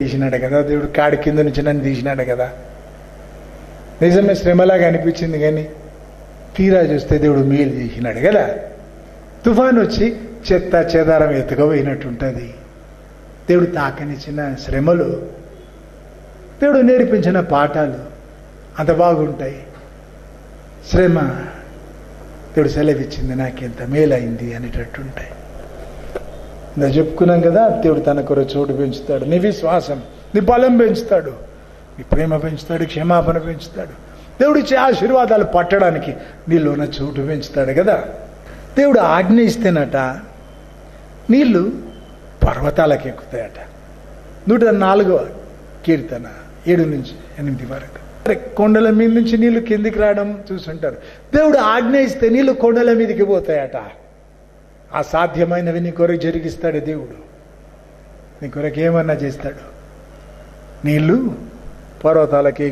తీసినాడు కదా దేవుడు, కాడి కింద నుంచి నన్ను తీసినాడు కదా. నిజమే, శ్రమలాగా అనిపించింది, కానీ తీరా చూస్తే దేవుడు మేలు చేసినాడు కదా. తుఫాను వచ్చి చెత్త చెదారం ఎత్తుకపోయినట్టుంటుంది. దేవుడు తాకనిచ్చిన శ్రమలు, దేవుడు నేర్పించిన పాఠాలు అంత బాగుంటాయి. శ్రమ దేవుడు సెలవిచ్చింది నాకెంత మేలైంది అనేటట్టుంటాయి. ఇందా చెప్పుకున్నాం కదా, దేవుడు తన కొరకు చోటు పెంచుతాడు. నీ విశ్వాసం, నీ బలం పెంచుతాడు, నీ ప్రేమ పెంచుతాడు, క్షమాపణ పెంచుతాడు. దేవుడు ఇచ్చే ఆశీర్వాదాలు పట్టడానికి నీలోన చోటు పెంచుతాడు కదా. దేవుడు ఆజ్ఞ ఇస్తేనట నీళ్లు పర్వతాలకు ఎక్కుతాయట. 104వ కీర్తన 7-8 వరకు. కొండల మీద నుంచి నీళ్లు కిందికి రావడం చూసుంటారు. దేవుడు ఆజ్ఞ ఇస్తే నీళ్లు కొండల మీదకి పోతాయట. అసాధ్యమైనవి నీ కొరకు జరిగిస్తాడు దేవుడు. నీ కొరకు ఏమన్నా చేస్తాడు. నీళ్లు పర్వతాలకి